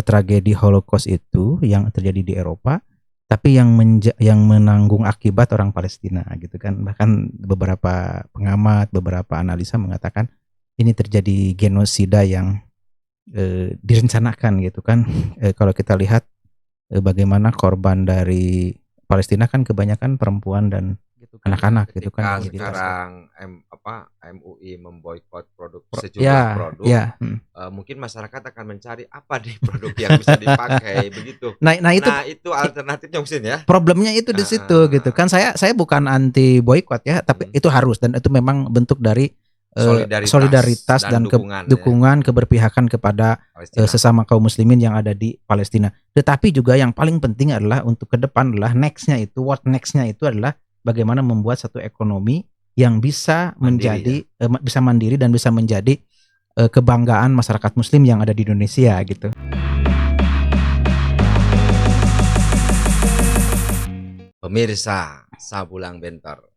tragedi Holocaust itu yang terjadi di Eropa, tapi yang menanggung akibat orang Palestina gitu kan. Bahkan beberapa pengamat, beberapa analisa mengatakan ini terjadi genosida yang direncanakan gitu kan. Kalau kita lihat bagaimana korban dari Palestina kan kebanyakan perempuan dan Gitu kan ya, anak-anak gitu ketika kan yang sekarang MUI memboikot ya sejumlah produk, ya. mungkin masyarakat akan mencari apa nih produk yang bisa dipakai begitu. Nah itu Nah itu alternatifnya Husin ya. problemnya itu di situ gitu kan. Saya bukan anti boykot ya, tapi itu harus dan itu memang bentuk dari solidaritas dan dukungan, dukungan keberpihakan kepada sesama kaum muslimin yang ada di Palestina. Tetapi juga yang paling penting adalah untuk ke depan adalah nextnya itu adalah bagaimana membuat satu ekonomi yang bisa menjadi bisa mandiri dan bisa menjadi kebanggaan masyarakat muslim yang ada di Indonesia gitu. Pemirsa Sabulang Bentor,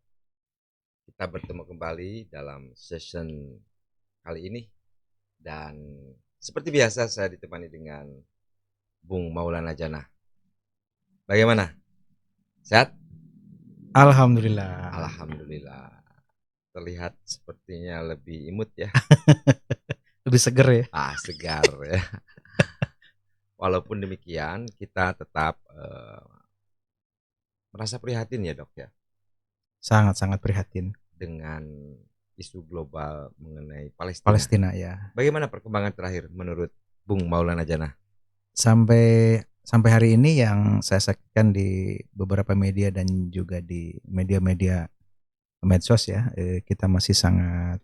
kita bertemu kembali dalam session kali ini dan seperti biasa saya ditemani dengan Bung Maulana Jannah. Bagaimana? Sehat? Alhamdulillah. Terlihat sepertinya lebih imut ya. Lebih seger ya. Segar ya. Walaupun demikian kita tetap merasa prihatin ya dok ya. Sangat prihatin dengan isu global mengenai Palestina ya. Bagaimana perkembangan terakhir menurut Bung Maulana Jannah? Sampai hari ini yang saya saksikan di beberapa media dan juga di media-media medsos ya, kita masih sangat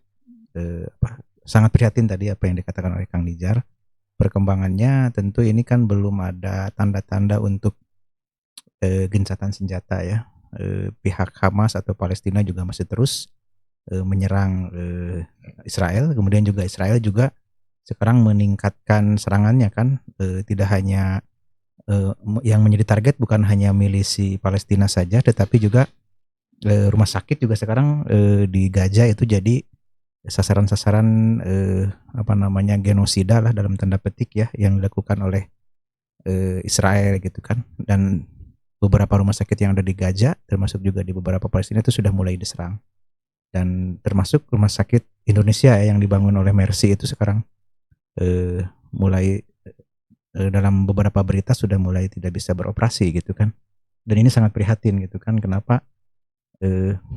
prihatin tadi apa yang dikatakan oleh Kang Nijar. Perkembangannya tentu ini kan belum ada tanda-tanda untuk gencatan senjata ya. Pihak Hamas atau Palestina juga masih terus menyerang Israel. Kemudian juga Israel juga sekarang meningkatkan serangannya kan, tidak hanya yang menjadi target bukan hanya milisi Palestina saja, tetapi juga rumah sakit juga sekarang di Gaza itu jadi sasaran-sasaran genosida lah dalam tanda petik ya yang dilakukan oleh Israel gitu kan. Dan beberapa rumah sakit yang ada di Gaza termasuk juga di beberapa Palestina itu sudah mulai diserang, dan termasuk rumah sakit Indonesia yang dibangun oleh Mercy itu sekarang mulai dalam beberapa berita sudah mulai tidak bisa beroperasi gitu kan. Dan ini sangat prihatin gitu kan, kenapa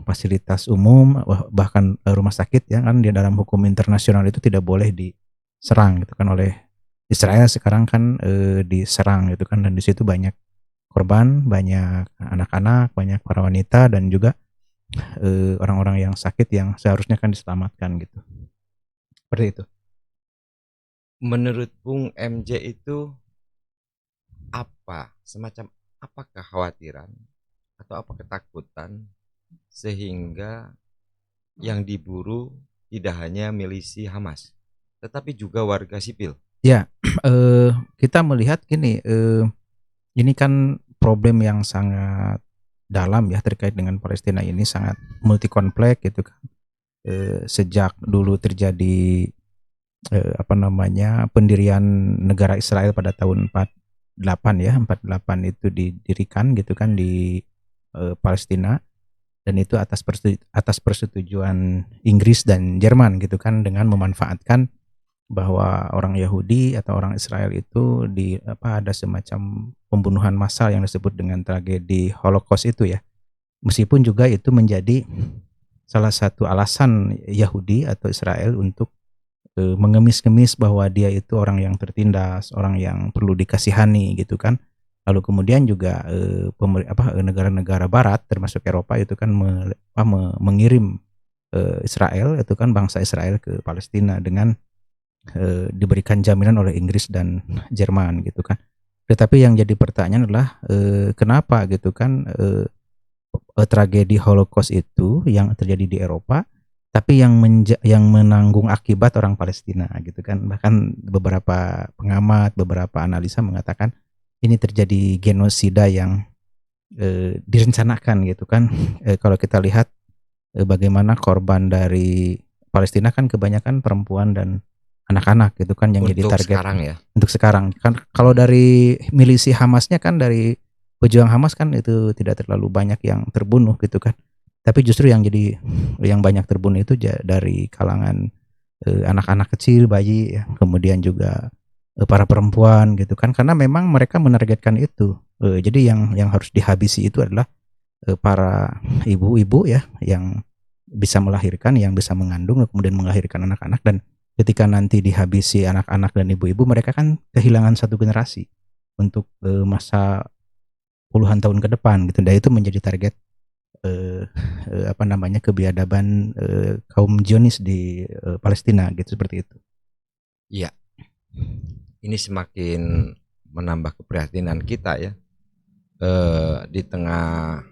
fasilitas umum bahkan rumah sakit ya kan di dalam hukum internasional itu tidak boleh diserang gitu kan oleh Israel. Sekarang kan diserang gitu kan, dan di situ banyak korban, banyak anak-anak, banyak para wanita dan juga orang-orang yang sakit yang seharusnya kan diselamatkan gitu. Seperti itu. Menurut Bung MJ itu semacam apa kekhawatiran atau apa ketakutan sehingga yang diburu tidak hanya milisi Hamas tetapi juga warga sipil? Ya, kita melihat gini, ini kan problem yang sangat dalam ya terkait dengan Palestina ini, sangat multi kompleks gitu kan. Sejak dulu terjadi pendirian negara Israel pada tahun 48 itu didirikan gitu kan di Palestina, dan itu atas persetujuan Inggris dan Jerman gitu kan, dengan memanfaatkan bahwa orang Yahudi atau orang Israel itu ada semacam pembunuhan massal yang disebut dengan tragedi Holocaust itu ya. Meskipun juga itu menjadi salah satu alasan Yahudi atau Israel untuk mengemis-ngemis bahwa dia itu orang yang tertindas, orang yang perlu dikasihani gitu kan. Lalu kemudian juga negara-negara Barat termasuk Eropa itu kan mengirim Israel itu kan bangsa Israel ke Palestina dengan diberikan jaminan oleh Inggris dan Jerman gitu kan. Tetapi yang jadi pertanyaan adalah kenapa gitu kan tragedi Holocaust itu yang terjadi di Eropa, tapi yang menanggung akibat orang Palestina gitu kan. Bahkan beberapa pengamat, beberapa analisa mengatakan ini terjadi genosida yang direncanakan gitu kan. Kalau kita lihat bagaimana korban dari Palestina kan kebanyakan perempuan dan anak-anak gitu kan yang jadi Untuk target sekarang ya. untuk sekarang. Kan kalau dari milisi Hamasnya kan, dari pejuang Hamas kan itu tidak terlalu banyak yang terbunuh gitu kan. Tapi justru yang banyak terbunuh itu dari kalangan anak-anak kecil, bayi ya, kemudian juga para perempuan gitu kan, karena memang mereka menargetkan itu. Jadi yang harus dihabisi itu adalah para ibu-ibu ya, yang bisa melahirkan, yang bisa mengandung kemudian melahirkan anak-anak. Dan ketika nanti dihabisi anak-anak dan ibu-ibu, mereka kan kehilangan satu generasi untuk masa puluhan tahun ke depan gitu. Dan itu menjadi target kebiadaban kaum Zionis di Palestina gitu, seperti itu. Iya. Ini semakin menambah keprihatinan kita ya, di tengah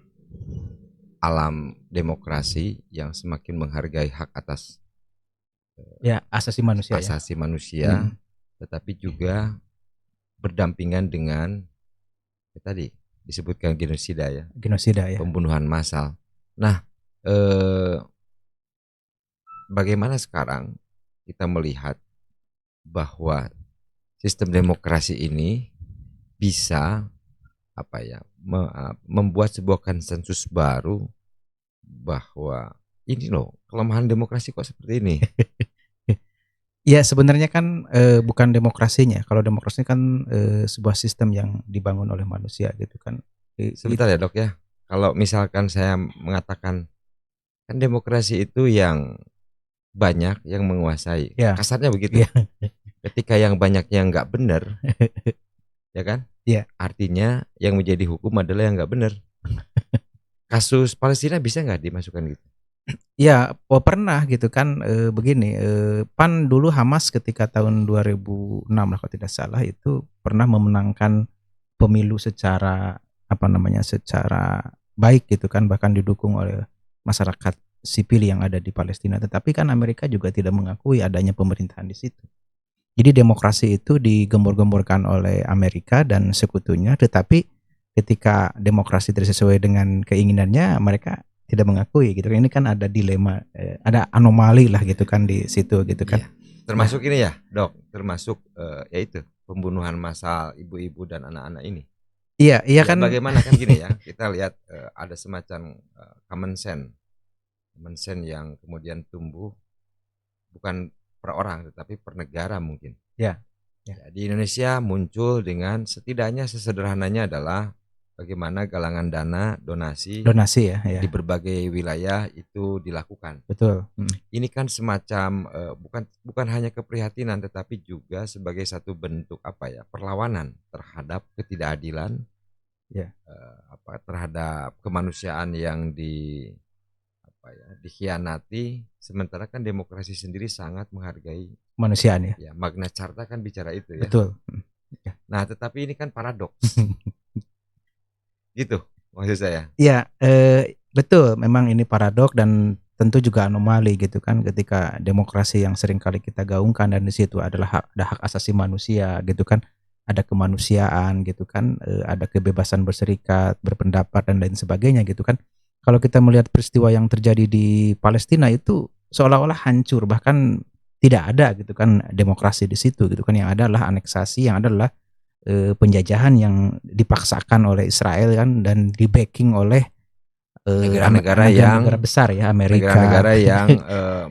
alam demokrasi yang semakin menghargai hak atas Ya, asasi manusia ya. asasi manusia, tetapi juga berdampingan dengan tadi disebutkan genosida ya, Genosida ya. pembunuhan massal. Nah, bagaimana sekarang kita melihat bahwa sistem demokrasi ini bisa membuat sebuah konsensus baru bahwa ini loh kelemahan demokrasi kok seperti ini. Ya sebenarnya kan bukan demokrasinya. Kalau demokrasi kan sebuah sistem yang dibangun oleh manusia gitu kan. Sebentar ya dok ya. Kalau misalkan saya mengatakan kan demokrasi itu yang banyak yang menguasai, ya, kasarnya begitu. ya. Ketika yang banyaknya nggak benar, ya kan? Ya. Artinya yang menjadi hukum adalah yang nggak benar. Kasus Palestina bisa nggak dimasukkan gitu? Ya, pernah gitu kan, begini, PAN dulu Hamas ketika tahun 2006 lah kalau tidak salah, itu pernah memenangkan pemilu secara secara baik gitu kan, bahkan didukung oleh masyarakat sipil yang ada di Palestina. Tetapi kan Amerika juga tidak mengakui adanya pemerintahan di situ. Jadi demokrasi itu digembor-gemborkan oleh Amerika dan sekutunya, tetapi ketika demokrasi tidak sesuai dengan keinginannya, mereka tidak mengakui gitu. Ini kan ada dilema, ada anomali lah gitu kan di situ gitu kan. Iya. Termasuk ini ya, Dok, termasuk yaitu pembunuhan massal ibu-ibu dan anak-anak ini. Iya Ya, kan. bagaimana kan gini ya, kita lihat ada semacam common sense yang kemudian tumbuh bukan per orang tetapi per negara mungkin. Ya. Ya, di Indonesia muncul dengan setidaknya sesederhananya adalah bagaimana galangan dana donasi Ya, ya. di berbagai wilayah itu dilakukan. Betul. Ini kan semacam bukan hanya keprihatinan tetapi juga sebagai satu bentuk perlawanan terhadap ketidakadilan, ya. Terhadap kemanusiaan yang dikhianati, sementara kan demokrasi sendiri sangat menghargai Kemanusiaan ya. Ya, Magna Carta kan bicara itu ya. Betul. Nah, tetapi ini kan paradoks. Gitu maksud saya. Iya, betul. Memang ini paradok dan tentu juga anomali gitu kan, ketika demokrasi yang sering kali kita gaungkan dan di situ adalah ada hak asasi manusia gitu kan, ada kemanusiaan gitu kan, ada kebebasan berserikat, berpendapat dan lain sebagainya gitu kan. Kalau kita melihat peristiwa yang terjadi di Palestina itu seolah-olah hancur, bahkan tidak ada gitu kan demokrasi di situ gitu kan. Yang ada adalah aneksasi, yang ada adalah penjajahan yang dipaksakan oleh Israel kan, dan di backing oleh negara-negara besar ya, Amerika. Negara-negara yang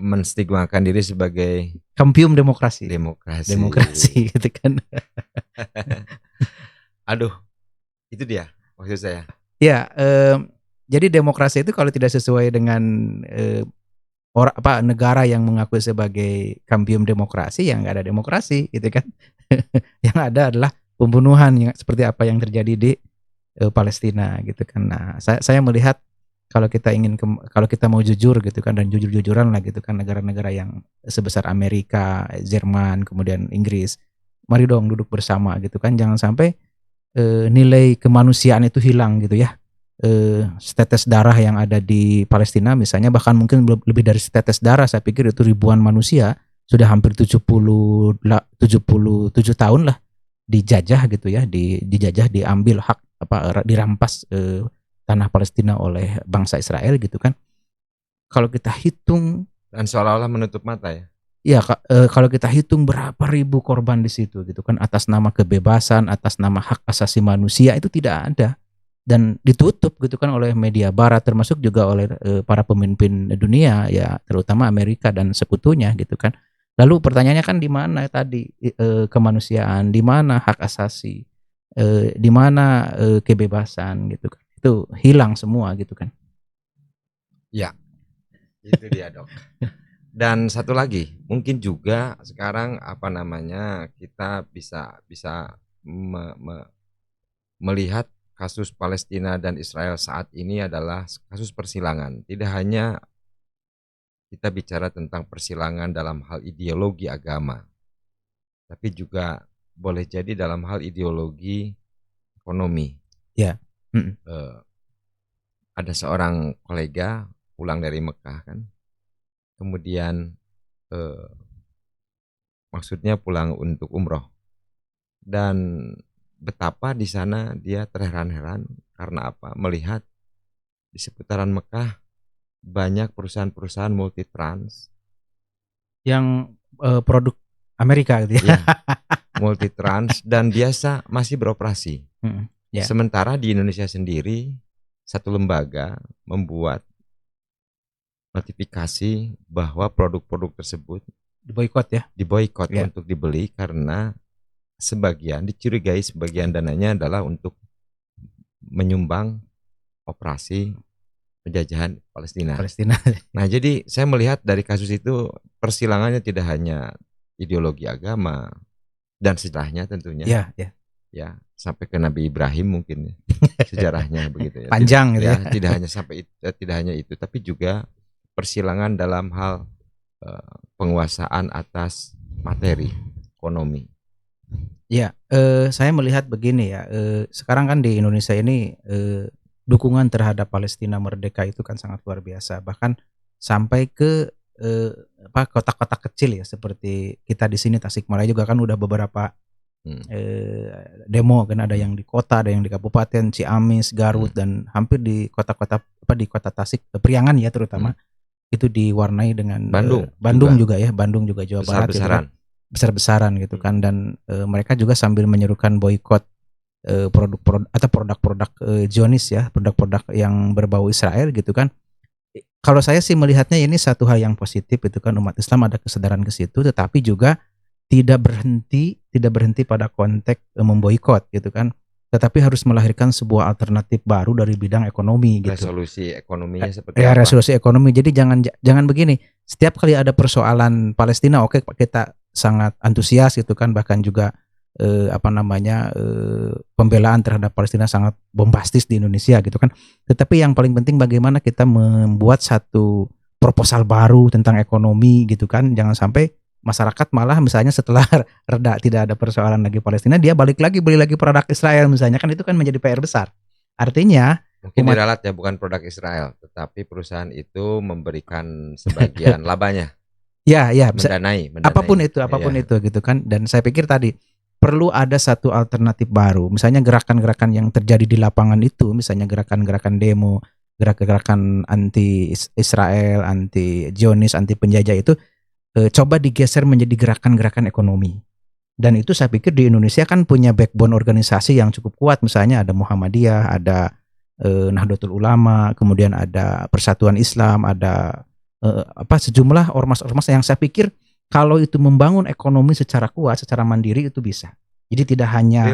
menstigmakan diri sebagai kampium demokrasi gitu kan. Aduh, itu dia maksud saya. Ya, jadi demokrasi itu kalau tidak sesuai dengan negara yang mengakui sebagai kampium demokrasi, yang nggak ada demokrasi gitu kan. Yang ada adalah pembunuhan yang seperti apa yang terjadi di Palestina gitu kan. Nah, saya melihat kalau kita mau jujur gitu kan, dan jujur-jujuran lah gitu kan, negara-negara yang sebesar Amerika, Jerman, kemudian Inggris, mari dong duduk bersama gitu kan. Jangan sampai nilai kemanusiaan itu hilang gitu ya. Setetes darah yang ada di Palestina misalnya, bahkan mungkin lebih dari setetes darah, saya pikir itu ribuan manusia, sudah hampir 77 tahun lah dijajah gitu ya, dijajah, diambil hak dirampas tanah Palestina oleh bangsa Israel gitu kan. Kalau kita hitung, dan seolah-olah menutup mata ya. Ya, kalau kita hitung berapa ribu korban di situ gitu kan, atas nama kebebasan, atas nama hak asasi manusia itu tidak ada. Dan ditutup gitu kan oleh media barat, termasuk juga oleh para pemimpin dunia ya, terutama Amerika dan sekutunya gitu kan. Lalu pertanyaannya kan di mana tadi kemanusiaan, di mana hak asasi, di mana kebebasan gitu kan. Itu hilang semua gitu kan. Ya, itu dia dok. Dan satu lagi, mungkin juga sekarang apa namanya kita bisa bisa melihat kasus Palestina dan Israel saat ini adalah kasus persilangan. Tidak hanya kita bicara tentang persilangan dalam hal ideologi agama, tapi juga boleh jadi dalam hal ideologi ekonomi. Ya. Ada seorang kolega pulang dari Mekah kan, kemudian maksudnya pulang untuk umroh, dan betapa di sana dia terheran-heran karena apa? Melihat di seputaran Mekah banyak perusahaan-perusahaan multitrans Yang produk Amerika gitu ya. ya, multitrans dan biasa masih beroperasi. Ya. Sementara di Indonesia sendiri satu lembaga membuat notifikasi bahwa produk-produk tersebut Diboikot ya. diboikot Ya. untuk dibeli karena dicurigai sebagian dananya adalah untuk menyumbang operasi penjajahan Palestina. Nah, jadi saya melihat dari kasus itu persilangannya tidak hanya ideologi agama dan sejarahnya tentunya. Ya, ya. Ya, sampai ke Nabi Ibrahim mungkin sejarahnya begitu ya. Panjang gitu ya. Tidak hanya sampai tidak hanya itu, tapi juga persilangan dalam hal penguasaan atas materi ekonomi. Ya, saya melihat begini ya. Sekarang kan di Indonesia ini dukungan terhadap Palestina merdeka itu kan sangat luar biasa. Bahkan sampai ke kota-kota kecil ya, seperti kita di sini Tasikmalaya juga kan udah beberapa demo kan, ada yang di kota, ada yang di kabupaten Ciamis, Garut, dan hampir di kota-kota di kota Tasik, Priangan ya terutama. Itu diwarnai dengan Bandung juga ya, Bandung juga Jawa Barat gitu kan, besar-besaran gitu kan, dan mereka juga sambil menyerukan boikot produk-produk Zionis ya, produk-produk yang berbau Israel gitu kan. Kalau saya sih melihatnya ini satu hal yang positif itu kan, umat Islam ada kesadaran ke situ, tetapi juga tidak berhenti pada konteks memboikot gitu kan, tetapi harus melahirkan sebuah alternatif baru dari bidang ekonomi gitu. Resolusi ekonominya seperti apa? Resolusi ekonomi. Jadi jangan begini. Setiap kali ada persoalan Palestina, oke, kita sangat antusias gitu kan, bahkan juga pembelaan terhadap Palestina sangat bombastis di Indonesia gitu kan. Tetapi yang paling penting bagaimana kita membuat satu proposal baru tentang ekonomi gitu kan. Jangan sampai masyarakat malah misalnya setelah reda tidak ada persoalan lagi Palestina, dia balik lagi beli lagi produk Israel misalnya, kan itu kan menjadi PR besar. Artinya mungkin diralat ya, bukan produk Israel, tetapi perusahaan itu memberikan sebagian labanya. Ya, bisa, mendanai apapun itu gitu kan. Dan saya pikir tadi perlu ada satu alternatif baru. Misalnya gerakan-gerakan yang terjadi di lapangan itu, misalnya gerakan-gerakan demo, gerakan-gerakan anti Israel, anti Zionis, anti penjajah itu coba digeser menjadi gerakan-gerakan ekonomi. Dan itu saya pikir di Indonesia kan punya backbone organisasi yang cukup kuat. Misalnya ada Muhammadiyah, ada Nahdlatul Ulama, kemudian ada Persatuan Islam, ada sejumlah ormas-ormas yang saya pikir kalau itu membangun ekonomi secara kuat, secara mandiri itu bisa. Jadi tidak hanya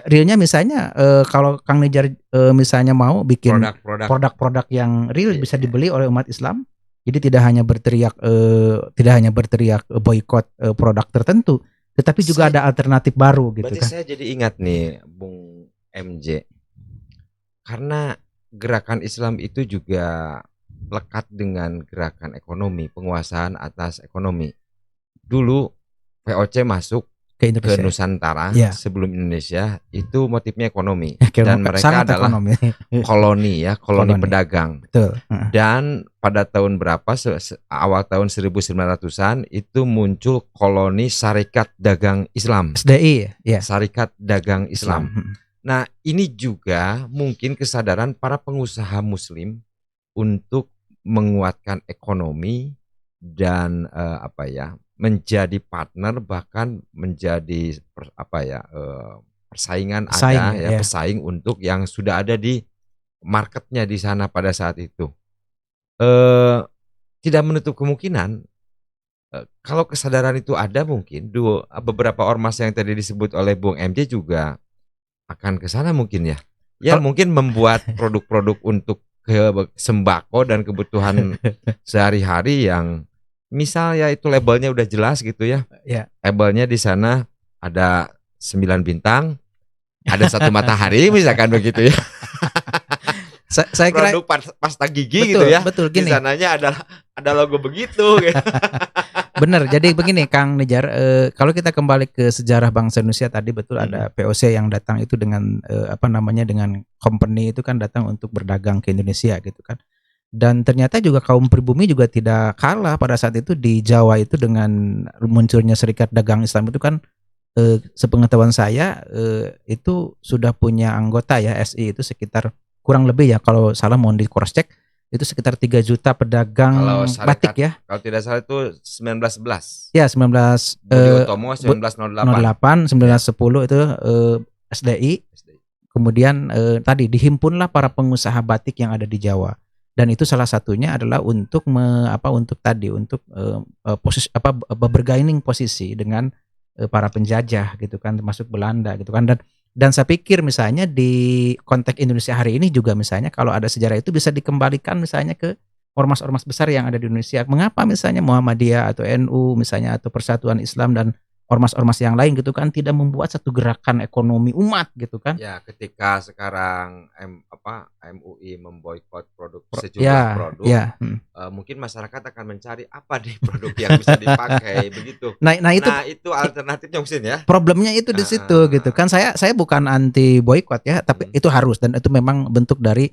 realnya misalnya kalau Kang Nijar misalnya mau bikin produk-produk yang real bisa dibeli oleh umat Islam. Jadi tidak hanya berteriak boikot produk tertentu, tetapi juga ada alternatif baru gitu kan. Saya jadi ingat nih Bung MJ, karena gerakan Islam itu juga lekat dengan gerakan ekonomi, penguasaan atas ekonomi. Dulu VOC masuk ke Nusantara sebelum Indonesia itu motifnya ekonomi, dan mereka adalah koloni pedagang. Betul. Dan pada tahun berapa, awal tahun 1900-an itu muncul koloni Syarikat Dagang Islam, SDI ya. Syarikat Dagang Islam. Nah, ini juga mungkin kesadaran para pengusaha muslim untuk menguatkan ekonomi dan menjadi partner, bahkan menjadi persaingan Pesaing ada ya, ya. pesaing untuk yang sudah ada di marketnya di sana pada saat itu. Eee, Tidak menutup kemungkinan, kalau kesadaran itu ada mungkin beberapa ormas yang tadi disebut oleh Bung MJ juga akan ke sana mungkin ya. Ya Kalau mungkin membuat produk-produk untuk sembako dan kebutuhan sehari-hari yang misal ya itu labelnya udah jelas gitu ya. ya. Labelnya di sana ada 9 bintang, ada satu matahari misalkan begitu ya. Saya kira Produk pasta gigi gitu betul, ya. betul Di gini. sananya ada logo begitu gitu. Bener, jadi begini Kang Nijar, kalau kita kembali ke sejarah bangsa Indonesia tadi betul ada POC yang datang itu dengan dengan company itu kan datang untuk berdagang ke Indonesia gitu kan. Dan ternyata juga kaum pribumi juga tidak kalah pada saat itu di Jawa itu dengan munculnya Serikat Dagang Islam itu kan sepengetahuan saya itu sudah punya anggota ya SI itu sekitar kurang lebih ya kalau salah mohon di cross check itu sekitar 3 juta pedagang Kalau batik syarikat, ya. kalau tidak salah itu 1911. Ya 19 Budi Utomo 1908. 08 1910 itu SDI. Kemudian tadi dihimpunlah para pengusaha batik yang ada di Jawa. Dan itu salah satunya adalah untuk posisi bergaining posisi dengan para penjajah gitu kan termasuk Belanda gitu kan dan saya pikir misalnya di konteks Indonesia hari ini juga misalnya kalau ada sejarah itu bisa dikembalikan misalnya ke ormas-ormas besar yang ada di Indonesia. Mengapa misalnya Muhammadiyah atau NU misalnya atau Persatuan Islam dan ormas-ormas yang lain gitu kan tidak membuat satu gerakan ekonomi umat gitu kan. Ya, ketika sekarang MUI memboikot sejumlah produk, mungkin masyarakat akan mencari apa nih produk yang bisa dipakai begitu. Nah itu alternatifnya mungkin ya. Problemnya itu di situ gitu kan. Saya bukan anti boikot ya, tapi itu harus dan itu memang bentuk dari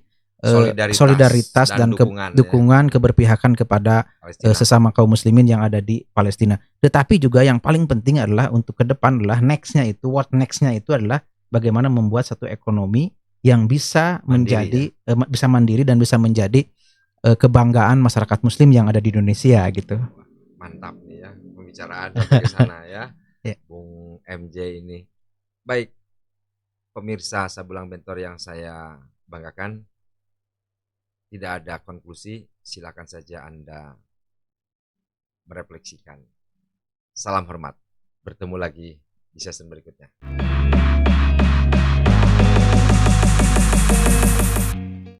solidaritas dan dukungan keberpihakan kepada sesama kaum muslimin yang ada di Palestina. Tetapi juga yang paling penting adalah untuk ke depan adalah nextnya itu adalah bagaimana membuat satu ekonomi yang bisa menjadi bisa mandiri dan bisa menjadi kebanggaan masyarakat muslim yang ada di Indonesia gitu. Mantap nih ya pembicaraan sampai ke sana ya. Bung MJ ini. Baik. Pemirsa Sabulang Bentor yang saya banggakan, tidak ada konklusi, silakan saja Anda merefleksikan. Salam hormat. Bertemu lagi di season berikutnya.